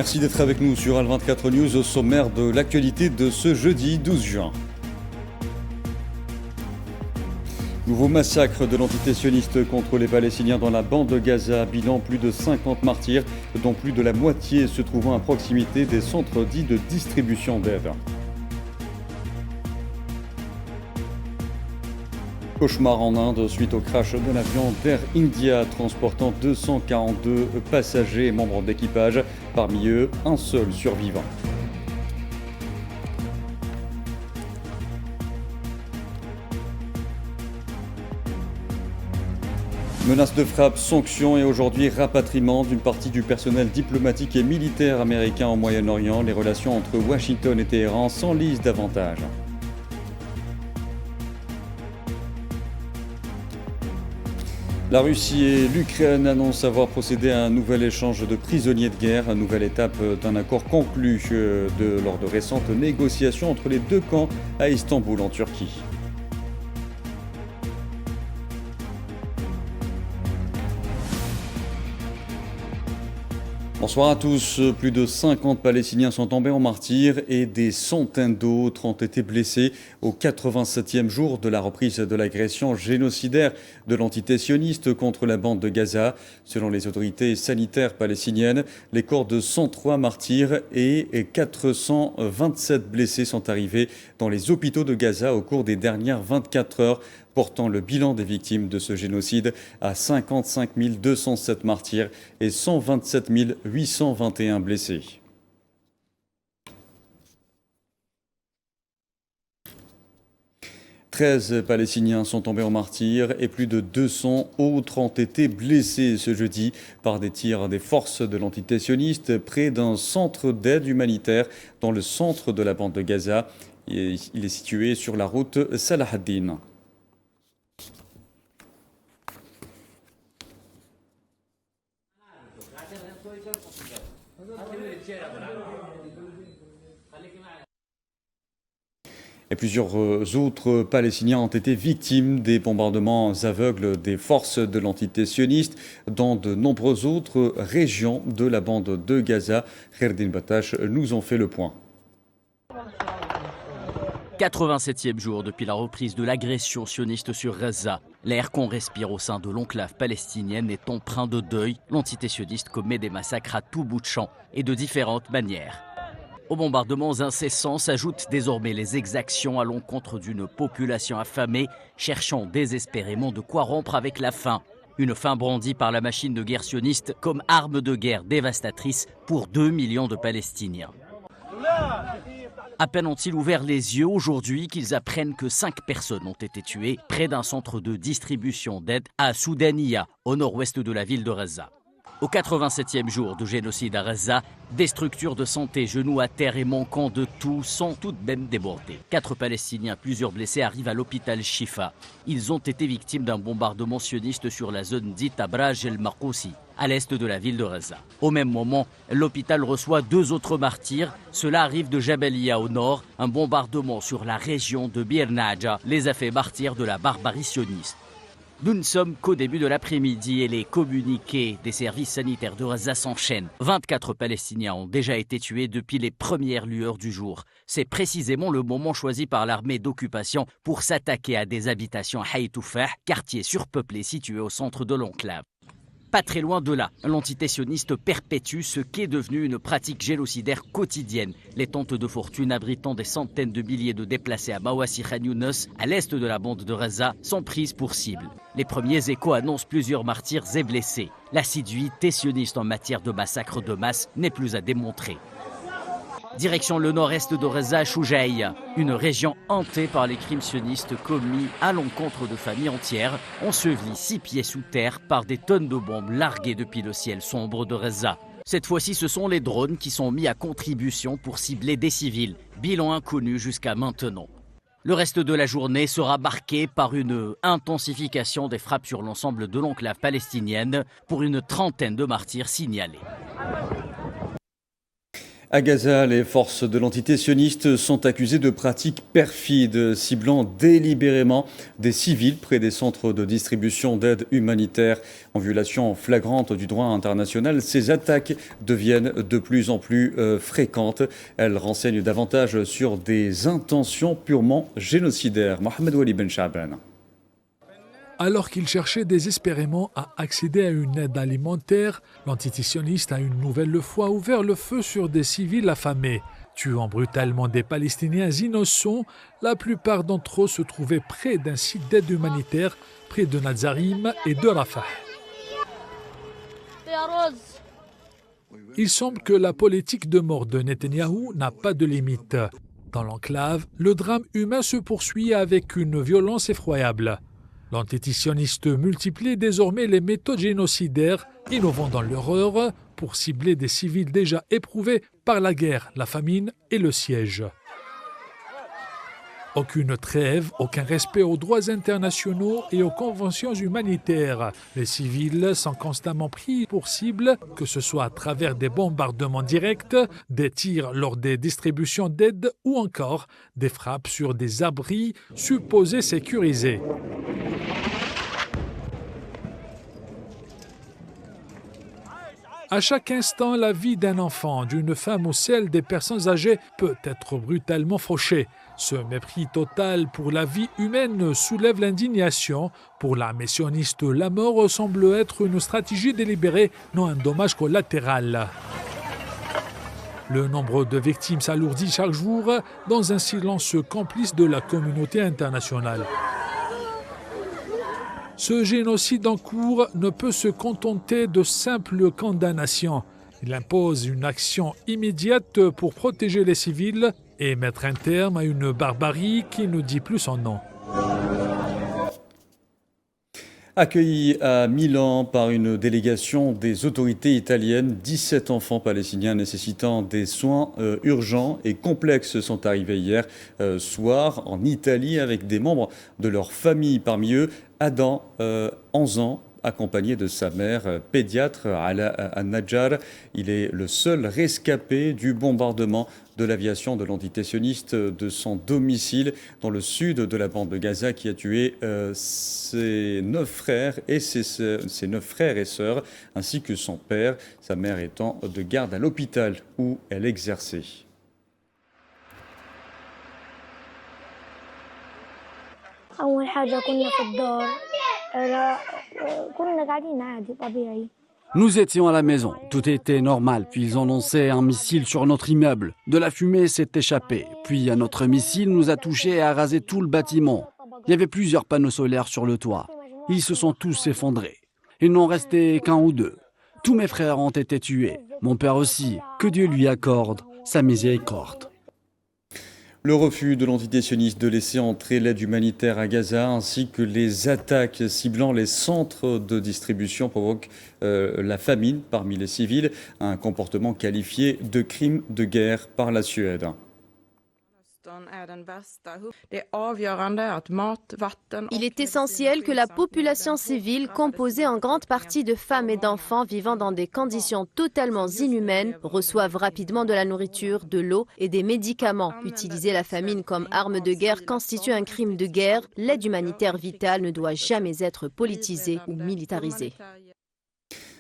Merci d'être avec nous sur Al24 News au sommaire de l'actualité de ce jeudi 12 juin. Nouveau massacre de l'entité sioniste contre les Palestiniens dans la bande de Gaza, bilan plus de 50 martyrs, dont plus de la moitié se trouvant à proximité des centres dits de distribution d'aide. Cauchemar en Inde suite au crash de l'avion d'Air India transportant 242 passagers et membres d'équipage, parmi eux un seul survivant. Menaces de frappe, sanctions et aujourd'hui rapatriement d'une partie du personnel diplomatique et militaire américain au Moyen-Orient. Les relations entre Washington et Téhéran s'enlisent davantage. La Russie et l'Ukraine annoncent avoir procédé à un nouvel échange de prisonniers de guerre, une nouvelle étape d'un accord conclu lors de récentes négociations entre les deux camps à Istanbul en Turquie. Bonsoir à tous. Plus de 50 Palestiniens sont tombés en martyrs et des centaines d'autres ont été blessés au 87e jour de la reprise de l'agression génocidaire de l'entité sioniste contre la bande de Gaza. Selon les autorités sanitaires palestiniennes, les corps de 103 martyrs et 427 blessés sont arrivés dans les hôpitaux de Gaza au cours des dernières 24 heures, portant le bilan des victimes de ce génocide à 55 207 martyrs et 127 821 blessés. « 13 Palestiniens sont tombés en martyrs et plus de 200 autres ont été blessés ce jeudi par des tirs des forces de l'entité sioniste près d'un centre d'aide humanitaire dans le centre de la bande de Gaza. Il est situé sur la route Salah ad-Din. Et plusieurs autres Palestiniens ont été victimes des bombardements aveugles des forces de l'entité sioniste dans de nombreuses autres régions de la bande de Gaza. Kherdin Batash nous en fait le point. 87e jour depuis la reprise de l'agression sioniste sur Gaza. L'air qu'on respire au sein de l'enclave palestinienne est empreint de deuil. L'entité sioniste commet des massacres à tout bout de champ et de différentes manières. Aux bombardements incessants s'ajoutent désormais les exactions à l'encontre d'une population affamée, cherchant désespérément de quoi rompre avec la faim. Une faim brandie par la machine de guerre sioniste comme arme de guerre dévastatrice pour 2 millions de Palestiniens. À peine ont-ils ouvert les yeux aujourd'hui qu'ils apprennent que 5 personnes ont été tuées près d'un centre de distribution d'aide à Soudaniya, au nord-ouest de la ville de Gaza. Au 87e jour de génocide à Gaza, des structures de santé genoux à terre et manquant de tout sont tout de même débordées. 4 Palestiniens, plusieurs blessés arrivent à l'hôpital Shifa. Ils ont été victimes d'un bombardement sioniste sur la zone dite Abraj el-Marqoussi, à l'est de la ville de Gaza. Au même moment, l'hôpital reçoit 2 autres martyrs. Cela arrive de Jabalia au nord. Un bombardement sur la région de Bir Naja les a fait martyrs de la barbarie sioniste. Nous ne sommes qu'au début de l'après-midi et les communiqués des services sanitaires de Gaza s'enchaînent. 24 Palestiniens ont déjà été tués depuis les premières lueurs du jour. C'est précisément le moment choisi par l'armée d'occupation pour s'attaquer à des habitations à Haïtoufah, quartier surpeuplé situé au centre de l'enclave. Pas très loin de là, l'entité sioniste perpétue ce qu'est devenu une pratique génocidaire quotidienne. Les tentes de fortune abritant des centaines de milliers de déplacés à Mawassi Khan Younes, à l'est de la bande de Gaza, sont prises pour cible. Les premiers échos annoncent plusieurs martyrs et blessés. L'assiduité sioniste en matière de massacres de masse n'est plus à démontrer. Direction le nord-est de Gaza, Choujaï, une région hantée par les crimes sionistes commis à l'encontre de familles entières, ensevelies 6 pieds sous terre par des tonnes de bombes larguées depuis le ciel sombre de Gaza. Cette fois-ci, ce sont les drones qui sont mis à contribution pour cibler des civils, bilan inconnu jusqu'à maintenant. Le reste de la journée sera marqué par une intensification des frappes sur l'ensemble de l'enclave palestinienne pour une trentaine de martyrs signalés. À Gaza, les forces de l'entité sioniste sont accusées de pratiques perfides, ciblant délibérément des civils près des centres de distribution d'aide humanitaire. En violation flagrante du droit international, ces attaques deviennent de plus en plus fréquentes. Elles renseignent davantage sur des intentions purement génocidaires. Mohamed Wali Ben Shaban. Alors qu'il cherchait désespérément à accéder à une aide alimentaire, l'entité sioniste a une nouvelle fois ouvert le feu sur des civils affamés, tuant brutalement des Palestiniens innocents. La plupart d'entre eux se trouvaient près d'un site d'aide humanitaire, près de Nazarim et de Rafah. Il semble que la politique de mort de Netanyahou n'a pas de limite. Dans l'enclave, le drame humain se poursuit avec une violence effroyable. L'entité sioniste multiplie désormais les méthodes génocidaires, innovant dans l'horreur pour cibler des civils déjà éprouvés par la guerre, la famine et le siège. Aucune trêve, aucun respect aux droits internationaux et aux conventions humanitaires. Les civils sont constamment pris pour cible, que ce soit à travers des bombardements directs, des tirs lors des distributions d'aide ou encore des frappes sur des abris supposés sécurisés. À chaque instant, la vie d'un enfant, d'une femme ou celle des personnes âgées peut être brutalement fauchée. Ce mépris total pour la vie humaine soulève l'indignation. Pour l'armée sioniste, la mort semble être une stratégie délibérée, non un dommage collatéral. Le nombre de victimes s'alourdit chaque jour dans un silence complice de la communauté internationale. Ce génocide en cours ne peut se contenter de simples condamnations. Il impose une action immédiate pour protéger les civils et mettre un terme à une barbarie qui ne dit plus son nom. Accueillis à Milan par une délégation des autorités italiennes, 17 enfants palestiniens nécessitant des soins urgents et complexes sont arrivés hier soir en Italie avec des membres de leur famille. Parmi eux, Adam, 11 ans, accompagné de sa mère pédiatre, Ala An-Najjar. Il est le seul rescapé du bombardement de l'aviation de l'entité sioniste de son domicile dans le sud de la bande de Gaza qui a tué ses 9 frères et ses 9 frères et sœurs, ainsi que son père, sa mère étant de garde à l'hôpital où elle exerçait. Nous étions à la maison, tout était normal, puis ils ont lancé un missile sur notre immeuble. De la fumée s'est échappée, puis un autre missile nous a touchés et a rasé tout le bâtiment. Il y avait plusieurs panneaux solaires sur le toit. Ils se sont tous effondrés. Il n'en restait qu'un ou deux. Tous mes frères ont été tués, mon père aussi. Que Dieu lui accorde sa miséricorde. Le refus de l'entité sioniste de laisser entrer l'aide humanitaire à Gaza ainsi que les attaques ciblant les centres de distribution provoquent la famine parmi les civils, un comportement qualifié de crime de guerre par la Suède. Il est essentiel que la population civile, composée en grande partie de femmes et d'enfants vivant dans des conditions totalement inhumaines, reçoive rapidement de la nourriture, de l'eau et des médicaments. Utiliser la famine comme arme de guerre constitue un crime de guerre. L'aide humanitaire vitale ne doit jamais être politisée ou militarisée.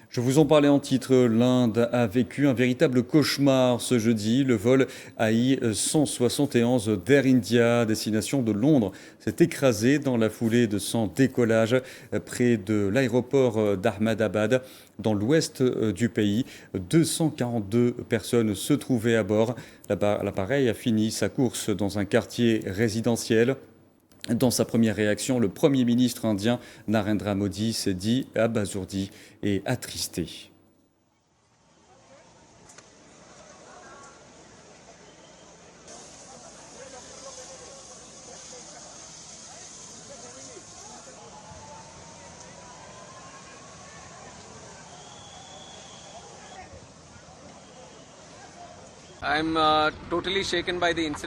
Je vous en parlais en titre, l'Inde a vécu un véritable cauchemar ce jeudi. Le vol AI-171 d'Air India, destination de Londres, s'est écrasé dans la foulée de son décollage près de l'aéroport d'Ahmedabad, dans l'ouest du pays. 242 personnes se trouvaient à bord. L'appareil a fini sa course dans un quartier résidentiel. Dans sa première réaction, le Premier ministre indien Narendra Modi s'est dit abasourdi et attristé.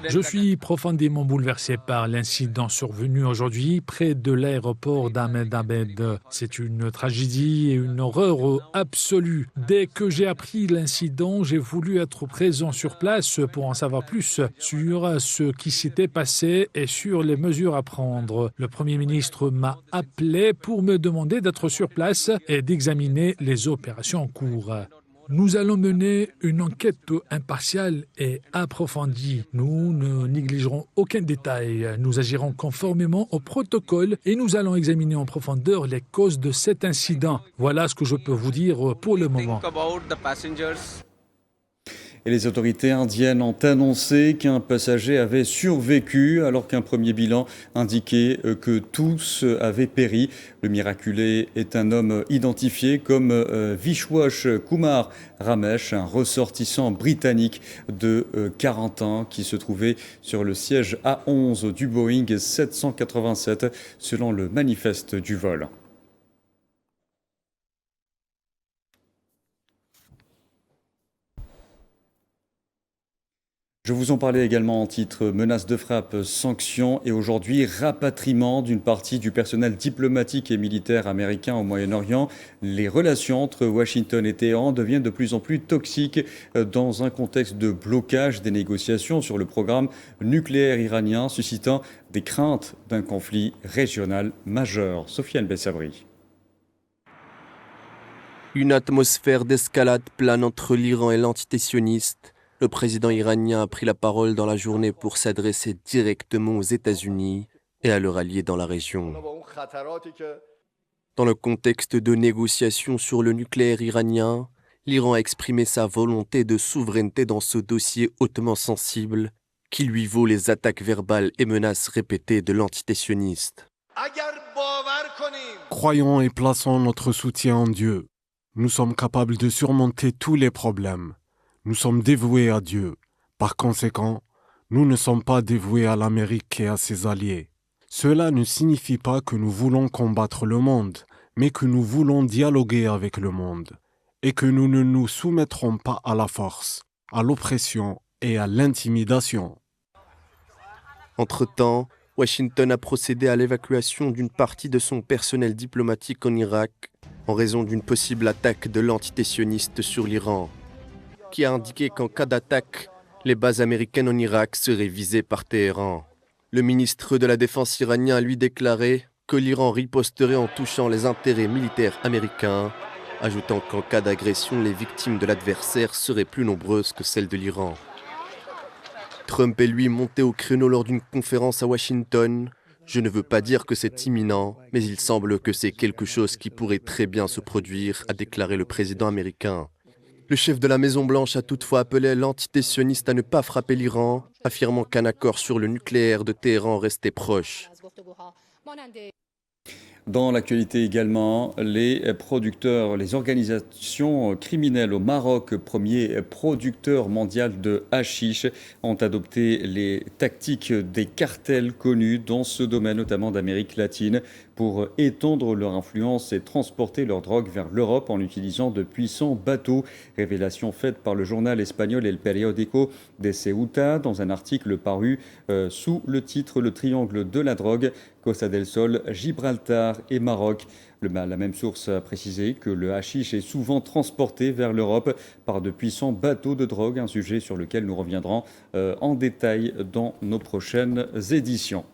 Je suis profondément bouleversé par l'incident survenu aujourd'hui près de l'aéroport d'Ahmedabad. C'est une tragédie et une horreur absolue. Dès que j'ai appris l'incident, j'ai voulu être présent sur place pour en savoir plus sur ce qui s'était passé et sur les mesures à prendre. Le Premier ministre m'a appelé pour me demander d'être sur place et d'examiner les opérations en cours. Nous allons mener une enquête impartiale et approfondie. Nous ne négligerons aucun détail. Nous agirons conformément au protocole et nous allons examiner en profondeur les causes de cet incident. Voilà ce que je peux vous dire pour le moment. Et les autorités indiennes ont annoncé qu'un passager avait survécu alors qu'un premier bilan indiquait que tous avaient péri. Le miraculé est un homme identifié comme Vishwash Kumar Ramesh, un ressortissant britannique de 40 ans qui se trouvait sur le siège A11 du Boeing 787 selon le manifeste du vol. Je vous en parlais également en titre, menace de frappe, sanctions et aujourd'hui rapatriement d'une partie du personnel diplomatique et militaire américain au Moyen-Orient. Les relations entre Washington et Téhéran deviennent de plus en plus toxiques dans un contexte de blocage des négociations sur le programme nucléaire iranien, suscitant des craintes d'un conflit régional majeur. Sofiane Bessabri. Une atmosphère d'escalade plane entre l'Iran et l'entité sioniste. Le président iranien a pris la parole dans la journée pour s'adresser directement aux États-Unis et à leurs alliés dans la région. Dans le contexte de négociations sur le nucléaire iranien, l'Iran a exprimé sa volonté de souveraineté dans ce dossier hautement sensible qui lui vaut les attaques verbales et menaces répétées de l'entité sioniste. Croyons et plaçons notre soutien en Dieu. Nous sommes capables de surmonter tous les problèmes. Nous sommes dévoués à Dieu. Par conséquent, nous ne sommes pas dévoués à l'Amérique et à ses alliés. Cela ne signifie pas que nous voulons combattre le monde, mais que nous voulons dialoguer avec le monde, et que nous ne nous soumettrons pas à la force, à l'oppression et à l'intimidation. Entre-temps, Washington a procédé à l'évacuation d'une partie de son personnel diplomatique en Irak en raison d'une possible attaque de l'entité sioniste sur l'Iran, qui a indiqué qu'en cas d'attaque, les bases américaines en Irak seraient visées par Téhéran. Le ministre de la Défense iranien a lui déclaré que l'Iran riposterait en touchant les intérêts militaires américains, ajoutant qu'en cas d'agression, les victimes de l'adversaire seraient plus nombreuses que celles de l'Iran. Trump est lui monté au créneau lors d'une conférence à Washington. Je ne veux pas dire que c'est imminent, mais il semble que c'est quelque chose qui pourrait très bien se produire, a déclaré le président américain. Le chef de la Maison-Blanche a toutefois appelé l'entité sioniste à ne pas frapper l'Iran, affirmant qu'un accord sur le nucléaire de Téhéran restait proche. Dans l'actualité également, les producteurs, les organisations criminelles au Maroc, premier producteur mondial de hashish, ont adopté les tactiques des cartels connus dans ce domaine, notamment d'Amérique latine, pour étendre leur influence et transporter leur drogue vers l'Europe en utilisant de puissants bateaux. Révélation faite par le journal espagnol El Periódico de Ceuta dans un article paru sous le titre Le triangle de la drogue, Costa del Sol, Gibraltar et Maroc. La même source a précisé que le hashish est souvent transporté vers l'Europe par de puissants bateaux de drogue, un sujet sur lequel nous reviendrons en détail dans nos prochaines éditions.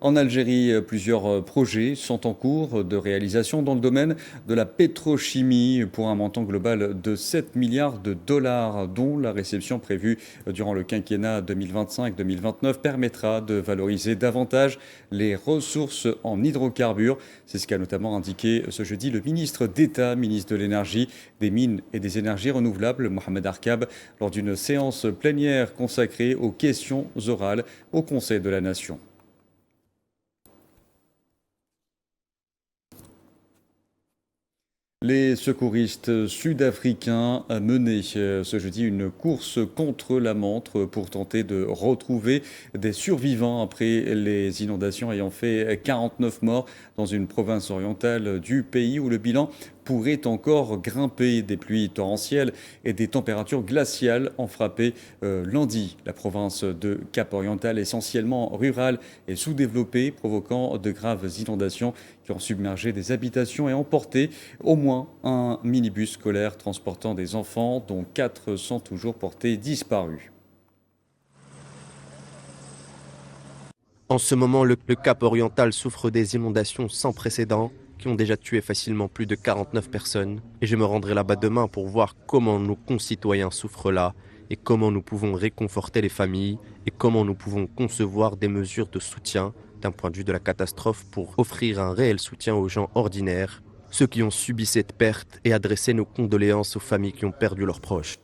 En Algérie, plusieurs projets sont en cours de réalisation dans le domaine de la pétrochimie pour un montant global de 7 milliards de dollars, dont la réception prévue durant le quinquennat 2025-2029 permettra de valoriser davantage les ressources en hydrocarbures. C'est ce qu'a notamment indiqué ce jeudi le ministre d'État, ministre de l'Énergie, des Mines et des Énergies renouvelables, Mohamed Arkab, lors d'une séance plénière consacrée aux questions orales au Conseil de la Nation. Les secouristes sud-africains ont mené ce jeudi une course contre la montre pour tenter de retrouver des survivants après les inondations ayant fait 49 morts dans une province orientale du pays où le bilan pourrait encore grimper. Des pluies torrentielles et des températures glaciales ont frappé lundi la province de Cap-Oriental, essentiellement rurale et sous-développée, provoquant de graves inondations qui ont submergé des habitations et emporté au moins un minibus scolaire transportant des enfants, dont 4 sont toujours portés disparus. En ce moment, le Cap oriental souffre des inondations sans précédent qui ont déjà tué facilement plus de 49 personnes. Et je me rendrai là-bas demain pour voir comment nos concitoyens souffrent là et comment nous pouvons réconforter les familles et comment nous pouvons concevoir des mesures de soutien d'un point de vue de la catastrophe pour offrir un réel soutien aux gens ordinaires, ceux qui ont subi cette perte, et adresser nos condoléances aux familles qui ont perdu leurs proches.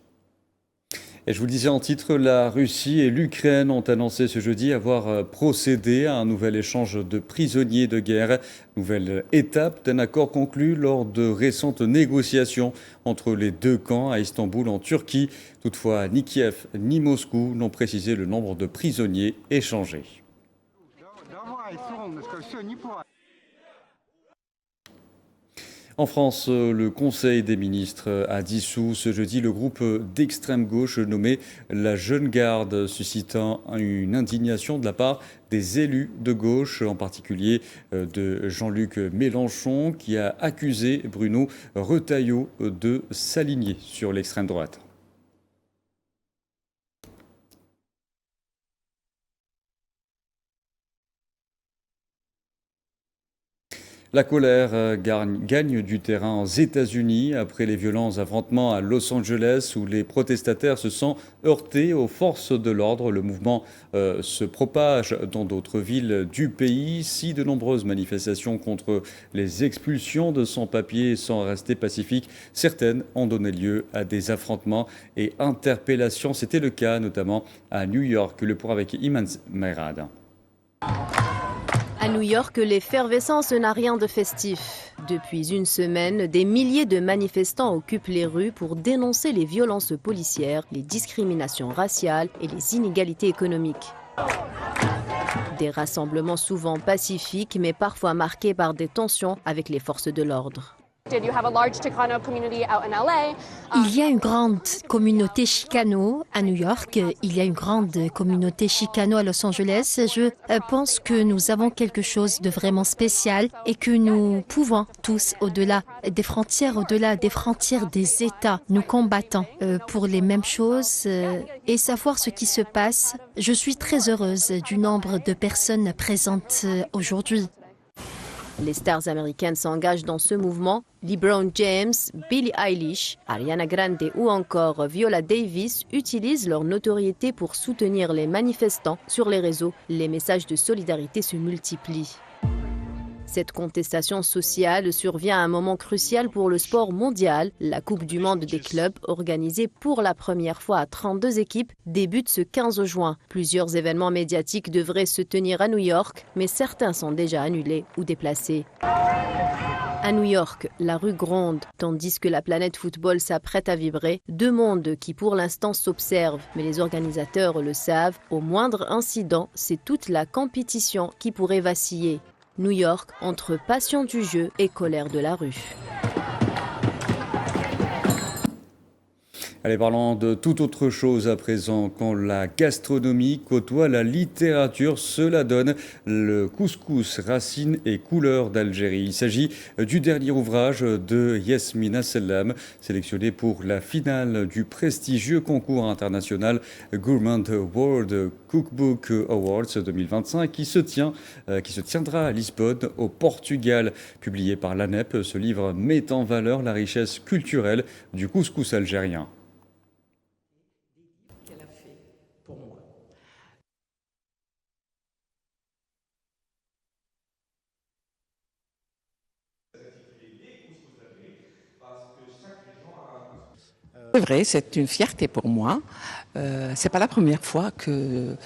Et je vous le disais en titre, la Russie et l'Ukraine ont annoncé ce jeudi avoir procédé à un nouvel échange de prisonniers de guerre. Nouvelle étape d'un accord conclu lors de récentes négociations entre les deux camps à Istanbul en Turquie. Toutefois, ni Kiev ni Moscou n'ont précisé le nombre de prisonniers échangés. En France, le Conseil des ministres a dissous ce jeudi le groupe d'extrême gauche nommé la Jeune Garde, suscitant une indignation de la part des élus de gauche, en particulier de Jean-Luc Mélenchon, qui a accusé Bruno Retailleau de s'aligner sur l'extrême droite. La colère gagne du terrain aux États-Unis après les violents affrontements à Los Angeles où les protestataires se sont heurtés aux forces de l'ordre. Le mouvement se propage dans d'autres villes du pays. Si de nombreuses manifestations contre les expulsions de sans-papiers sont restées pacifiques, certaines ont donné lieu à des affrontements et interpellations. C'était le cas notamment à New York. Le point avec Iman Merad. À New York, l'effervescence n'a rien de festif. Depuis une semaine, des milliers de manifestants occupent les rues pour dénoncer les violences policières, les discriminations raciales et les inégalités économiques. Des rassemblements souvent pacifiques, mais parfois marqués par des tensions avec les forces de l'ordre. Il y a une grande communauté Chicano à New York, il y a une grande communauté Chicano à Los Angeles. Je pense que nous avons quelque chose de vraiment spécial et que nous pouvons tous, au-delà des frontières des États, nous combattons pour les mêmes choses et savoir ce qui se passe. Je suis très heureuse du nombre de personnes présentes aujourd'hui. Les stars américaines s'engagent dans ce mouvement. LeBron James, Billie Eilish, Ariana Grande ou encore Viola Davis utilisent leur notoriété pour soutenir les manifestants. Sur les réseaux, les messages de solidarité se multiplient. Cette contestation sociale survient à un moment crucial pour le sport mondial. La Coupe du monde des clubs, organisée pour la première fois à 32 équipes, débute ce 15 juin. Plusieurs événements médiatiques devraient se tenir à New York, mais certains sont déjà annulés ou déplacés. À New York, la rue gronde, tandis que la planète football s'apprête à vibrer. Deux mondes qui pour l'instant s'observent, mais les organisateurs le savent. Au moindre incident, c'est toute la compétition qui pourrait vaciller. New York, entre passion du jeu et colère de la rue. Allez, parlons de toute autre chose à présent. Quand la gastronomie côtoie la littérature, cela donne le couscous, racines et couleurs d'Algérie. Il s'agit du dernier ouvrage de Yasmina Sellam, sélectionné pour la finale du prestigieux concours international Gourmand World Cookbook Awards 2025 qui se tiendra à Lisbonne, au Portugal. Publié par l'ANEP, ce livre met en valeur la richesse culturelle du couscous algérien. C'est vrai, c'est une fierté pour moi. C'est pas la première fois que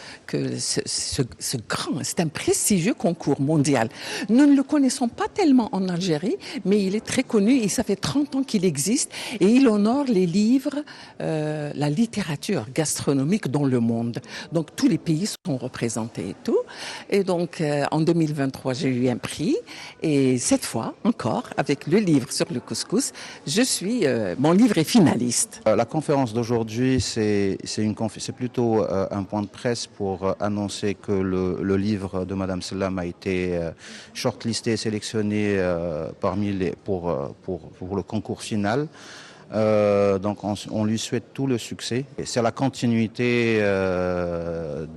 c'est un prestigieux concours mondial. Nous ne le connaissons pas tellement en Algérie, mais il est très connu et ça fait 30 ans qu'il existe et il honore les livres, la littérature gastronomique dans le monde. Donc tous les pays sont représentés et tout. Et donc en 2023, j'ai eu un prix et cette fois encore, avec le livre sur le couscous, mon livre est finaliste. La conférence d'aujourd'hui, c'est plutôt un point de presse pour annoncer que le livre de Madame Selam a été shortlisté, sélectionné pour le concours final. Donc on lui souhaite tout le succès. C'est la continuité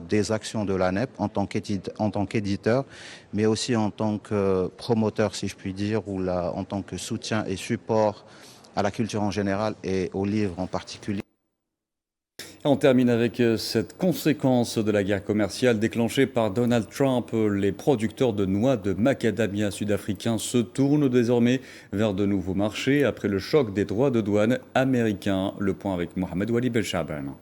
des actions de l'ANEP en tant qu'éditeur, mais aussi en tant que promoteur, si je puis dire, ou en tant que soutien et support à la culture en général et aux livres en particulier. On termine avec cette conséquence de la guerre commerciale déclenchée par Donald Trump. Les producteurs de noix de macadamia sud-africains se tournent désormais vers de nouveaux marchés après le choc des droits de douane américains. Le point avec Mohamed Wali Belchaban.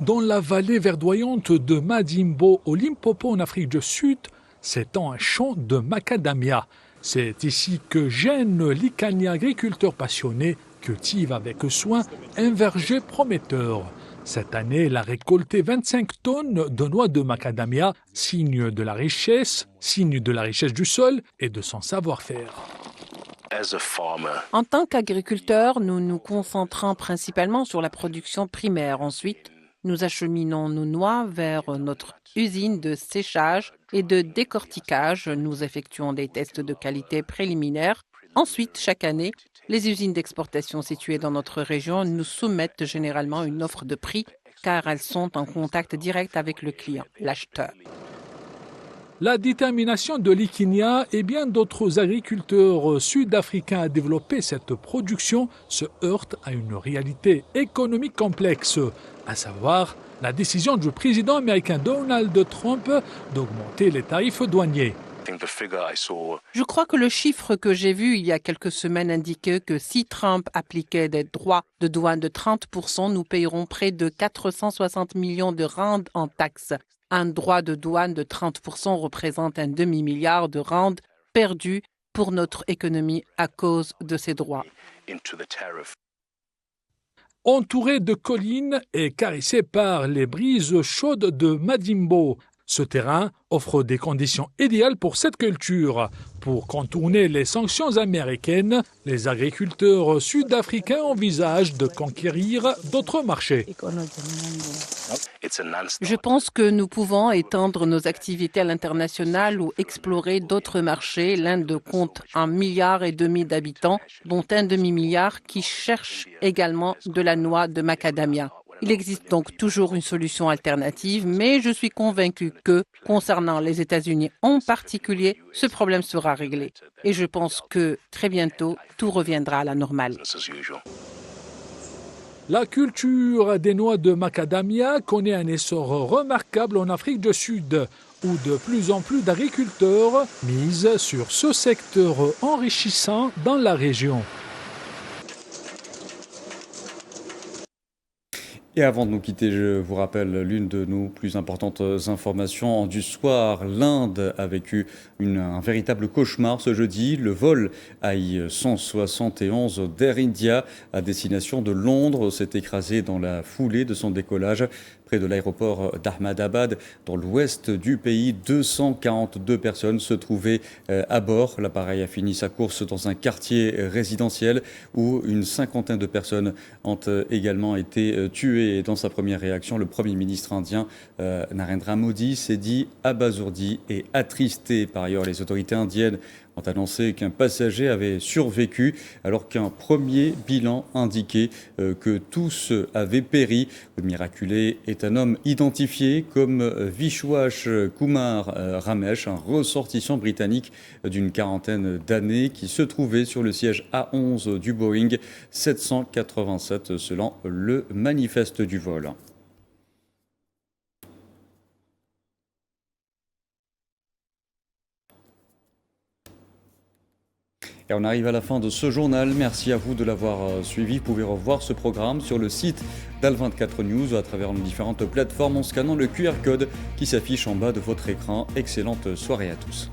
Dans la vallée verdoyante de Madimbo, au Limpopo, en Afrique du Sud, s'étend un champ de macadamia. C'est ici que Jeanne Likani, agriculteur passionné, cultive avec soin un verger prometteur. Cette année, elle a récolté 25 tonnes de noix de macadamia, signe de la richesse du sol et de son savoir-faire. En tant qu'agriculteur, nous nous concentrons principalement sur la production primaire. Ensuite, nous acheminons nos noix vers notre usine de séchage et de décortiquage. Nous effectuons des tests de qualité préliminaires. Ensuite, chaque année, les usines d'exportation situées dans notre région nous soumettent généralement une offre de prix car elles sont en contact direct avec le client, l'acheteur. La détermination de Likinia et bien d'autres agriculteurs sud-africains à développer cette production se heurte à une réalité économique complexe, à savoir la décision du président américain Donald Trump d'augmenter les tarifs douaniers. Je crois que le chiffre que j'ai vu il y a quelques semaines indiquait que si Trump appliquait des droits de douane de 30%, nous payerons près de 460 millions de rands en taxes. Un droit de douane de 30% représente un demi-milliard de rands perdus pour notre économie à cause de ces droits. Entouré de collines et caressé par les brises chaudes de Madimbo, ce terrain offre des conditions idéales pour cette culture. Pour contourner les sanctions américaines, les agriculteurs sud-africains envisagent de conquérir d'autres marchés. Je pense que nous pouvons étendre nos activités à l'international ou explorer d'autres marchés. L'Inde compte 1,5 milliard d'habitants, dont un demi-milliard qui cherchent également de la noix de macadamia. Il existe donc toujours une solution alternative, mais je suis convaincu que, concernant les États-Unis en particulier, ce problème sera réglé. Et je pense que, très bientôt, tout reviendra à la normale. La culture des noix de macadamia connaît un essor remarquable en Afrique du Sud, où de plus en plus d'agriculteurs misent sur ce secteur enrichissant dans la région. Et avant de nous quitter, je vous rappelle l'une de nos plus importantes informations du soir. L'Inde a vécu un véritable cauchemar ce jeudi. Le vol AI-171 d'Air India à destination de Londres s'est écrasé dans la foulée de son décollage près de l'aéroport d'Ahmedabad, dans l'ouest du pays. 242 personnes se trouvaient à bord. L'appareil a fini sa course dans un quartier résidentiel où une cinquantaine de personnes ont également été tuées. Et dans sa première réaction, le Premier ministre indien Narendra Modi s'est dit abasourdi et attristé. Par ailleurs, les autorités indiennes ont annoncé qu'un passager avait survécu alors qu'un premier bilan indiquait que tous avaient péri. Le miraculé est un homme identifié comme Vishwash Kumar Ramesh, un ressortissant britannique d'une quarantaine d'années qui se trouvait sur le siège A11 du Boeing 787 selon le manifeste du vol. Et on arrive à la fin de ce journal. Merci à vous de l'avoir suivi. Vous pouvez revoir ce programme sur le site d'Al24 News à travers nos différentes plateformes en scannant le QR code qui s'affiche en bas de votre écran. Excellente soirée à tous.